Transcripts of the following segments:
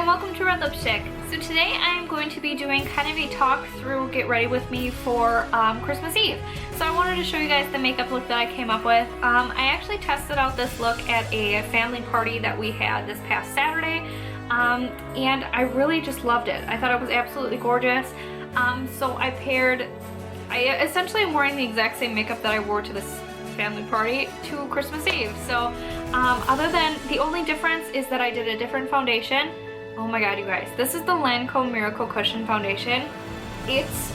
welcome to Red Lipstick. So today I am going to be doing kind of a talk through get ready with me for Christmas Eve. So I wanted to show you guys the makeup look that I came up with. I actually tested out this look at a family party that we had this past Saturday, and I really just loved it. I thought it was absolutely gorgeous. So I essentially am wearing the exact same makeup that I wore to this family party to Christmas Eve. So other than the only difference is that I did a different foundation. Oh my god, you guys, this is the Lancome Miracle Cushion Foundation. It's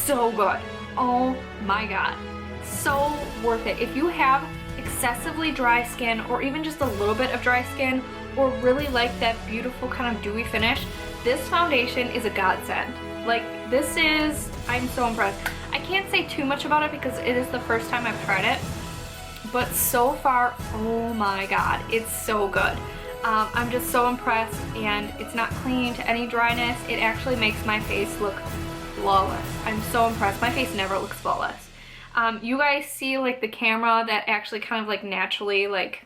so good. Oh my god, so worth it. If you have excessively dry skin or even just a little bit of dry skin or really like that beautiful kind of dewy finish, this foundation is a godsend. Like, this is, I'm so impressed. I can't say too much about it because it is the first time I've tried it, but so far, oh my god, it's so good. I'm just so impressed, and it's not clinging to any dryness. It actually makes my face look flawless. I'm so impressed. My face never looks flawless. You guys see like the camera that actually kind of like naturally like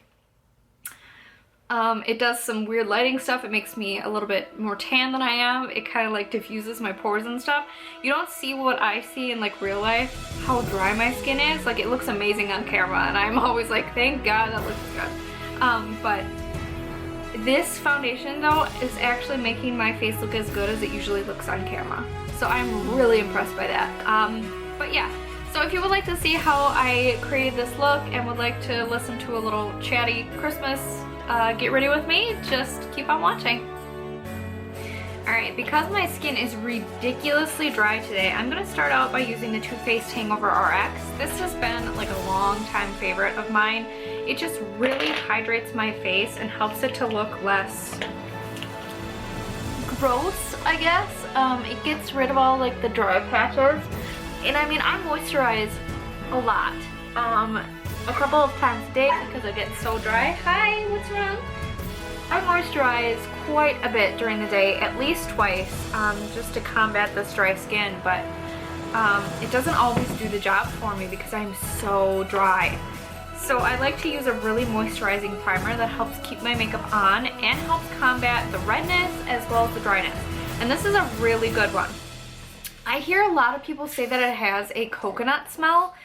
it does some weird lighting stuff. It makes me a little bit more tan than I am. It kind of like diffuses my pores and stuff. You don't see what I see in like real life, how dry my skin is. Like, it looks amazing on camera, and I'm always like, thank God that looks good. But this foundation though is actually making my face look as good as it usually looks on camera. So I'm really impressed by that. But yeah, so if you would like to see how I created this look and would like to listen to a little chatty Christmas get ready with me, just keep on watching. Alright, because my skin is ridiculously dry today, I'm going to start out by using the Too Faced Hangover RX. This has been like a long time favorite of mine. It just really hydrates my face and helps it to look less gross, I guess. It gets rid of all like the dry patches. And I mean, I moisturize a lot. A couple of times a day because I get so dry. Hi, what's wrong? I moisturize quite a bit during the day, at least twice, just to combat this dry skin, but it doesn't always do the job for me because I'm so dry. So I like to use a really moisturizing primer that helps keep my makeup on and helps combat the redness as well as the dryness. And this is a really good one. I hear a lot of people say that it has a coconut smell.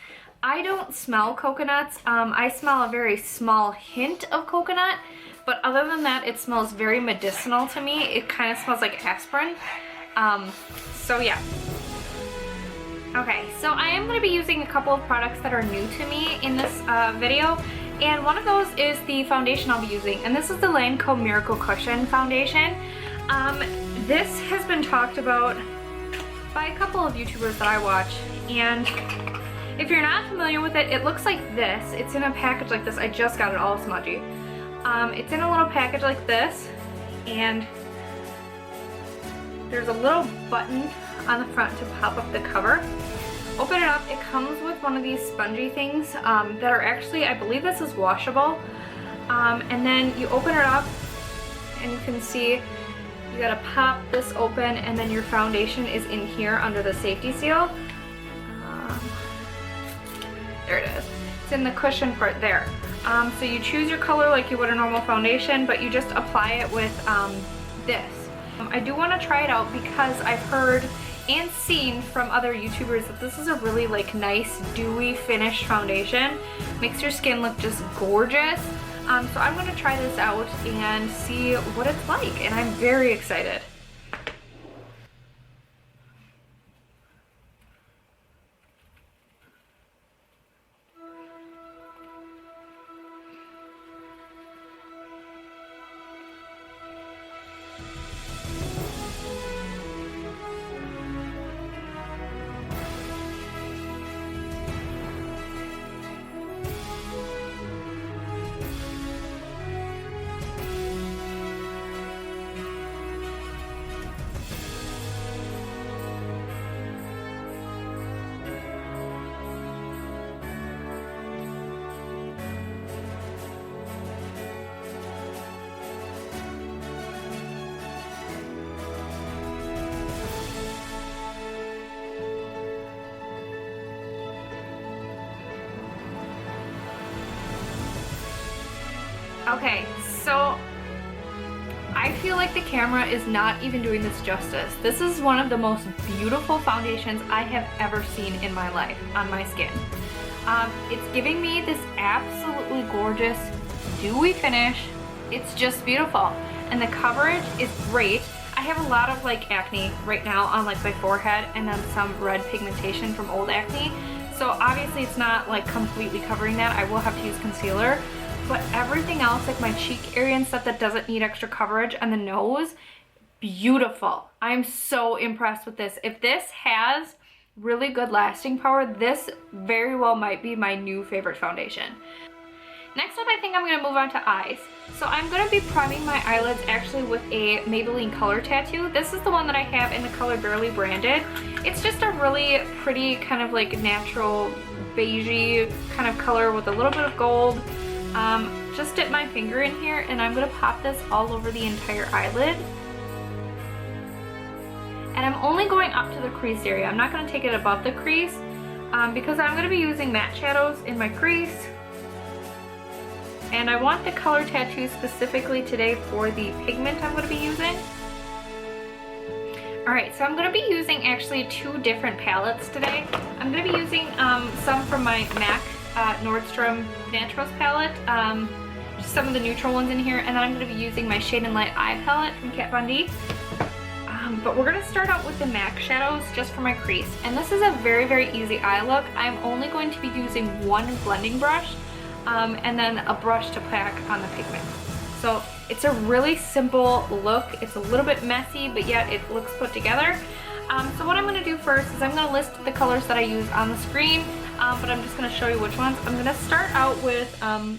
I don't smell coconuts. I smell a very small hint of coconut, but other than that, it smells very medicinal to me. It kind of smells like aspirin. So yeah. Okay, so I am going to be using a couple of products that are new to me in this video, and one of those is the foundation I'll be using, and this is the Lancome Miracle Cushion Foundation. This has been talked about by a couple of YouTubers that I watch, and if you're not familiar with it, it looks like this. It's in a package like this. I just got it all smudgy. It's in a little package like this, and there's a little button on the front to pop up the cover. Open it up, it comes with one of these spongy things that are actually, I believe this is washable. And then you open it up and you can see you gotta pop this open, and then your foundation is in here under the safety seal. There it is. It's in the cushion part there. So you choose your color like you would a normal foundation, but you just apply it with this. I do want to try it out because I've heard and seen from other YouTubers that this is a really like nice dewy finish foundation. Makes your skin look just gorgeous. So I'm going to try this out and see what it's like, and I'm very excited. Okay, so I I feel like the camera is not even doing this justice. This is one of the most beautiful foundations I have ever seen in my life on my skin. It's giving me this absolutely gorgeous dewy finish. It's just beautiful. And the coverage is great. I have a lot of like acne right now on like my forehead and then some red pigmentation from old acne. So obviously it's not like completely covering that. I will have to use concealer. But everything else, like my cheek area and stuff that doesn't need extra coverage, and the nose, beautiful. I'm so impressed with this. If this has really good lasting power, this very well might be my new favorite foundation. Next up, I think I'm gonna move on to eyes. So I'm gonna be priming my eyelids actually with a Maybelline Color Tattoo. This is the one that I have in the color Barely Branded. It's just a really pretty kind of like natural beigey kind of color with a little bit of gold. Just dip my finger in here and I'm gonna pop this all over the entire eyelid. And I'm only going up to the crease area. I'm not gonna take it above the crease because I'm gonna be using matte shadows in my crease. And I want the Color Tattoo specifically today for the pigment I'm gonna be using. Alright, so I'm gonna be using actually two different palettes today. I'm gonna be using some from my MAC Nordstrom Naturals palette, just some of the neutral ones in here, and then I'm going to be using my Shade and Light Eye palette from Kat Von D. But we're going to start out with the MAC shadows just for my crease, and this is a very, very easy eye look. I'm only going to be using one blending brush, and then a brush to pack on the pigment. So it's a really simple look. It's a little bit messy, but yet it looks put together. So what I'm going to do first is I'm going to list the colors that I use on the screen, but I'm just going to show you which ones. I'm going to start out with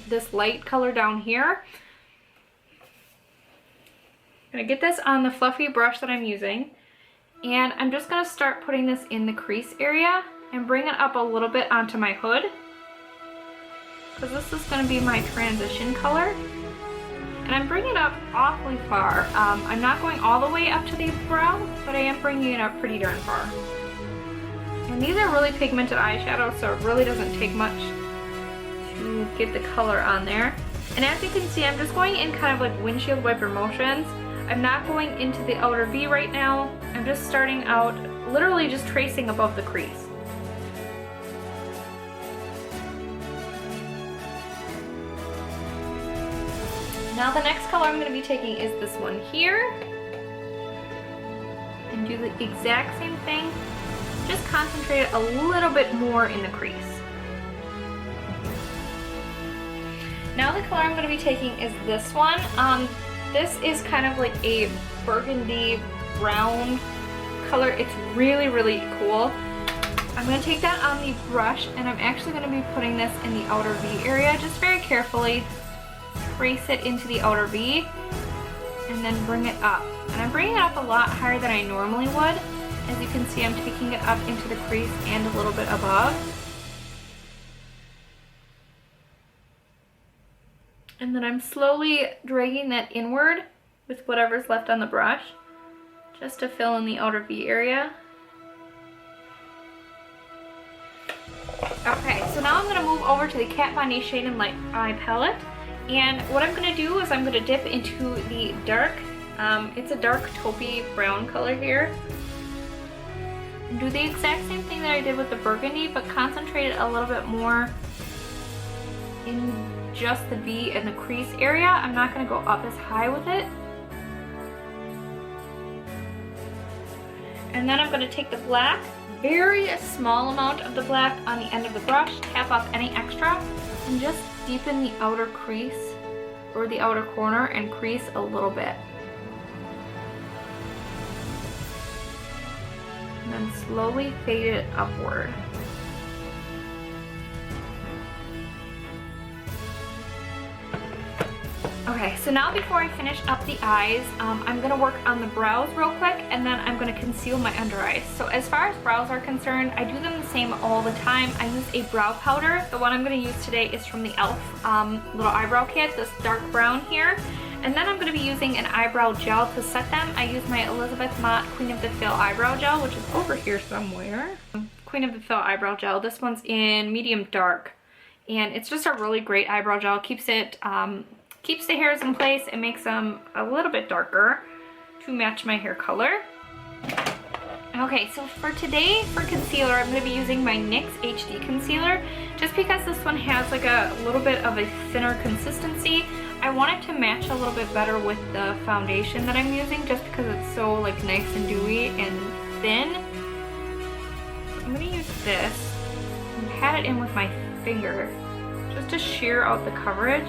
this light color down here. I'm going to get this on the fluffy brush that I'm using, and I'm just going to start putting this in the crease area and bring it up a little bit onto my hood, because this is going to be my transition color. And I'm bringing it up awfully far. I'm not going all the way up to the brow, but I am bringing it up pretty darn far. And these are really pigmented eyeshadows, so it really doesn't take much to get the color on there. And as you can see, I'm just going in kind of like windshield wiper motions. I'm not going into the outer V right now. I'm just starting out literally just tracing above the crease. Now the next color I'm going to be taking is this one here, and do the exact same thing, just concentrate it a little bit more in the crease. Now the color I'm going to be taking is this one. This is kind of like a burgundy brown color. It's really, really cool. I'm going to take that on the brush, and I'm actually going to be putting this in the outer V area, just very carefully. Trace it into the outer V and then bring it up. And I'm bringing it up a lot higher than I normally would. As you can see, I'm taking it up into the crease and a little bit above. And then I'm slowly dragging that inward with whatever's left on the brush, just to fill in the outer V area. Okay, so now I'm going to move over to the Kat Von D Shade and Light Eye palette. And what I'm going to do is I'm going to dip into the dark, it's a dark taupey brown color here. And do the exact same thing that I did with the burgundy, but concentrate it a little bit more in just the V and the crease area. I'm not going to go up as high with it. And then I'm going to take the black, very small amount of the black on the end of the brush, tap off any extra, and just deepen the outer crease or the outer corner and crease a little bit. And then slowly fade it upward. Okay, so now before I finish up the eyes, I'm going to work on the brows real quick, and then I'm going to conceal my under eyes. So as far as brows are concerned, I do them the same all the time. I use a brow powder. The one I'm going to use today is from the e.l.f. Little eyebrow kit, this dark brown here. And then I'm going to be using an eyebrow gel to set them. I use my Elizabeth Mott Queen of the Fill eyebrow gel, which is over here somewhere. Queen of the Fill eyebrow gel. This one's in medium dark. And it's just a really great eyebrow gel. Keeps Keeps the hairs in place and makes them a little bit darker to match my hair color. Okay, so for today, for concealer, I'm going to be using my NYX HD concealer, just because this one has like a little bit of a thinner consistency. I want it to match a little bit better with the foundation that I'm using, just because it's so like nice and dewy and thin. So I'm going to use this and pat it in with my finger, just to sheer out the coverage.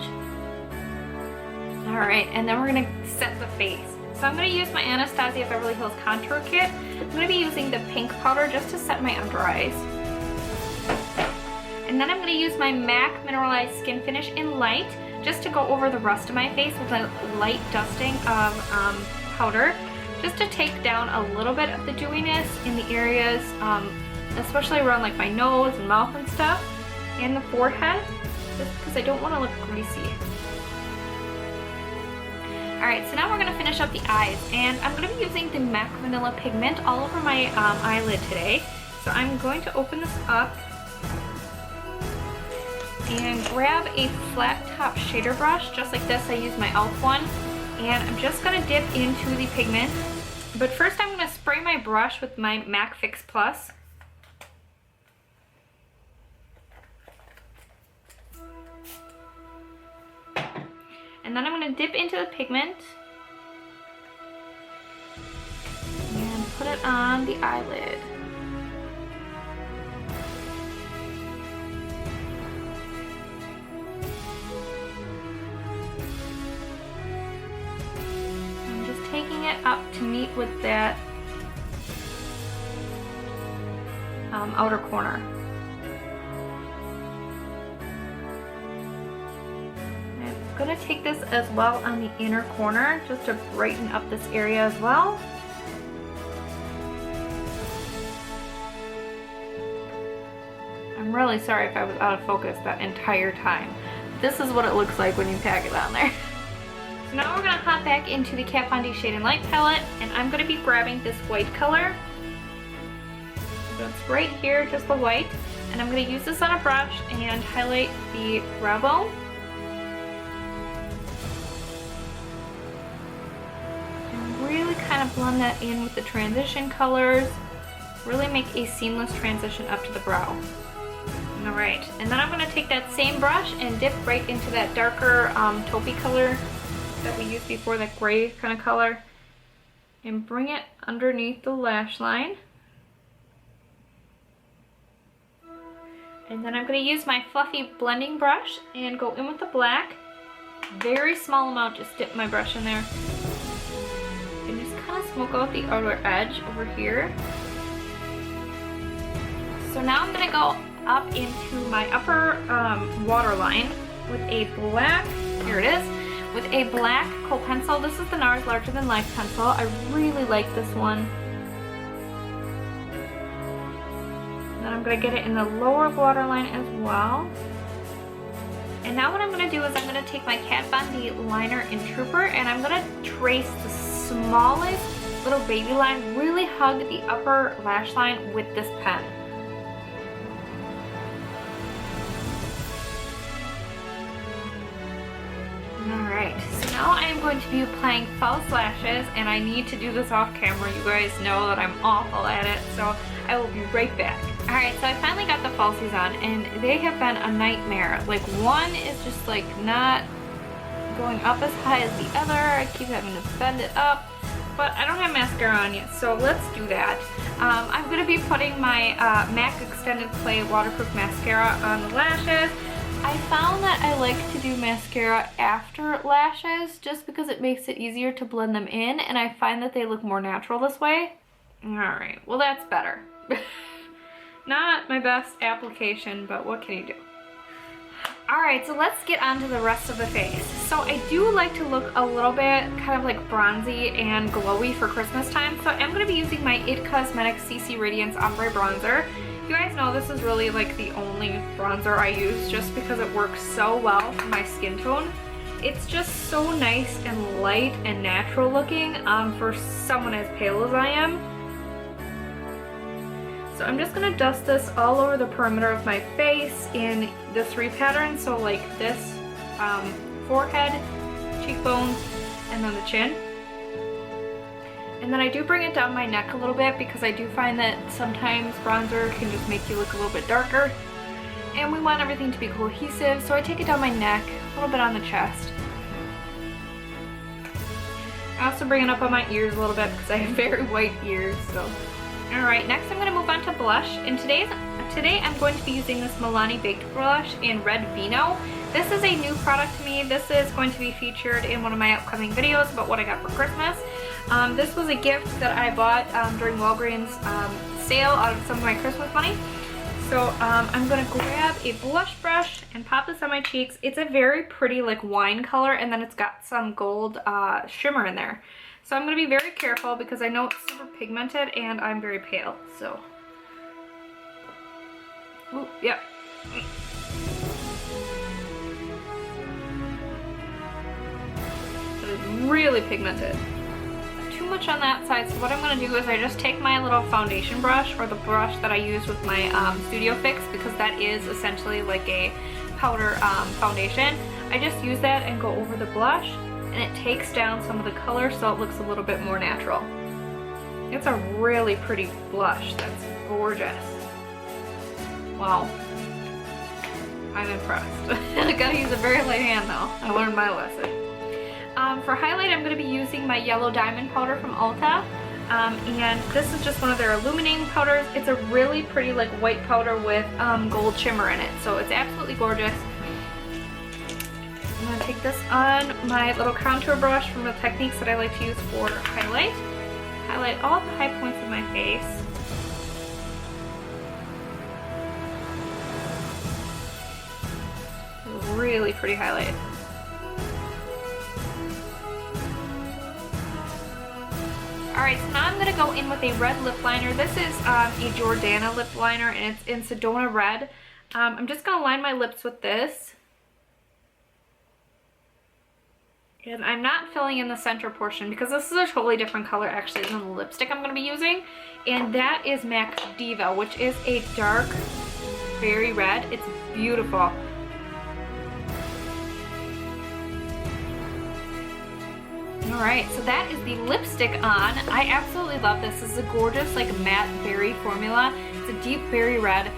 Alright, and then we're going to set the face. So I'm going to use my Anastasia Beverly Hills Contour Kit. I'm going to be using the pink powder just to set my under eyes. And then I'm going to use my MAC Mineralized Skin Finish in Light just to go over the rest of my face with a light dusting of powder, just to take down a little bit of the dewiness in the areas, especially around like my nose and mouth and stuff, and the forehead, just because I don't want to look greasy. Alright, so now we're going to finish up the eyes, and I'm going to be using the MAC Vanilla Pigment all over my eyelid today. So I'm going to open this up and grab a flat top shader brush, just like this. I use my e.l.f. one, and I'm just going to dip into the pigment. But first I'm going to spray my brush with my MAC Fix Plus. And then I'm going to dip into the pigment and put it on the eyelid. I'm just taking it up to meet with that outer corner. I'm going to take this as well on the inner corner just to brighten up this area as well. I'm really sorry if I was out of focus that entire time. This is what it looks like when you pack it on there. So now we're going to hop back into the Kat Von D Shade and Light palette, and I'm going to be grabbing this white color. So it's right here, just the white, and I'm going to use this on a brush and highlight the brow bone. Really kind of blend that in with the transition colors. Really make a seamless transition up to the brow. Alright, and then I'm going to take that same brush and dip right into that darker taupey color that we used before, that gray kind of color, and bring it underneath the lash line. And then I'm going to use my fluffy blending brush and go in with the black. Very small amount, just dip my brush in there. And just kind of smoke out the outer edge over here. So now I'm going to go up into my upper waterline with a black, here it is, with a black kohl pencil. This is the NARS Larger Than Life pencil. I really like this one. And then I'm going to get it in the lower waterline as well. And now what I'm going to do is I'm going to take my Kat Von D liner in Trooper, and I'm going to trace the smallest little baby line, really hug the upper lash line with this pen. Alright, so now I am going to be applying false lashes, and I need to do this off camera. You guys know that I'm awful at it, so I will be right back. Alright, so I finally got the falsies on, and they have been a nightmare. Like, one is just like not going up as high as the other. I keep having to bend it up, but I don't have mascara on yet, so let's do that. I'm going to be putting my MAC Extended Play Waterproof Mascara on the lashes. I found that I like to do mascara after lashes just because it makes it easier to blend them in, and I find that they look more natural this way. Alright, well that's better. Not my best application, but what can you do? Alright, so let's get on to the rest of the face. So I do like to look a little bit kind of like bronzy and glowy for Christmas time, so I'm going to be using my IT Cosmetics CC Radiance Ombre Bronzer. You guys know this is really like the only bronzer I use just because it works so well for my skin tone. It's just so nice and light and natural looking for someone as pale as I am. So I'm just going to dust this all over the perimeter of my face in the 3 patterns. So like this forehead, cheekbones, and then the chin. And then I do bring it down my neck a little bit because I do find that sometimes bronzer can just make you look a little bit darker. And we want everything to be cohesive, so I take it down my neck, a little bit on the chest. I also bring it up on my ears a little bit because I have very white ears, so. Alright, next I'm going to move on to blush, and today I'm going to be using this Milani Baked Blush in Red Vino. This is a new product to me. This is going to be featured in one of my upcoming videos about what I got for Christmas. This was a gift that I bought during Walgreens sale out of some of my Christmas money. So I'm going to grab a blush brush and pop this on my cheeks. It's a very pretty like wine color, and then it's got some gold shimmer in there. So I'm going to be very careful because I know it's super pigmented and I'm very pale. So, ooh, yeah. It is really pigmented. Too much on that side, so what I'm going to do is I just take my little foundation brush, or the brush that I use with my Studio Fix, because that is essentially like a powder foundation. I just use that and go over the blush, and it takes down some of the color so it looks a little bit more natural. It's a really pretty blush. That's gorgeous. Wow. I'm impressed. I gotta use a very light hand though. I learned my lesson. For highlight, I'm going to be using my Yellow Diamond powder from Ulta, and this is just one of their illuminating powders. It's a really pretty like white powder with gold shimmer in it, so it's absolutely gorgeous. I'm going to take this on my little contour brush from the techniques that I like to use for highlight. Highlight all the high points of my face. Really pretty highlight. Alright, so now I'm going to go in with a red lip liner. This is a Jordana lip liner, and it's in Sedona Red. I'm just going to line my lips with this. And I'm not filling in the center portion because this is a totally different color actually than the lipstick I'm going to be using. And that is MAC Diva, which is a dark berry red. It's beautiful. Alright, so that is the lipstick on. I absolutely love this. This is a gorgeous like matte berry formula. It's a deep berry red.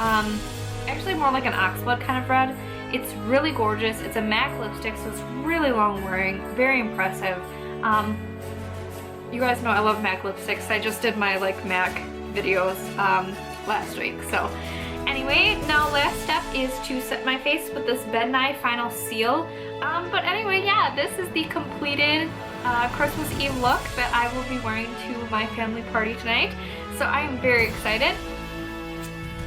Actually more like an oxblood kind of red. It's really gorgeous. It's a MAC lipstick, so it's really long wearing. Very impressive. You guys know I love MAC lipsticks. I just did my like MAC videos last week. So anyway, now last step is to set my face with this Ben Nye Final Seal. But anyway, yeah, this is the completed Christmas Eve look that I will be wearing to my family party tonight. So I am very excited.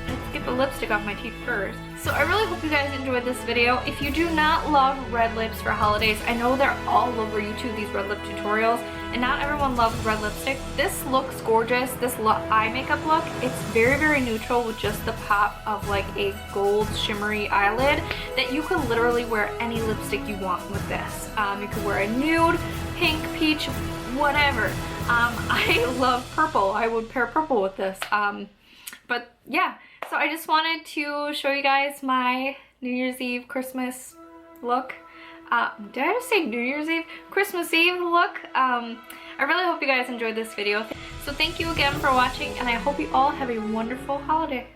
Let's get the lipstick off my teeth first. So I really hope you guys enjoyed this video. If you do not love red lips for holidays, I know they're all over YouTube, these red lip tutorials, and not everyone loves red lipstick. This looks gorgeous. This eye makeup look, it's very, very neutral with just the pop of like a gold shimmery eyelid that you could literally wear any lipstick you want with this. You could wear a nude, pink, peach, whatever. I love purple. I would pair purple with this. But yeah, so I just wanted to show you guys my New Year's Eve Christmas look. Did I just say New Year's Eve? Christmas Eve look. I really hope you guys enjoyed this video. So thank you again for watching, and I hope you all have a wonderful holiday.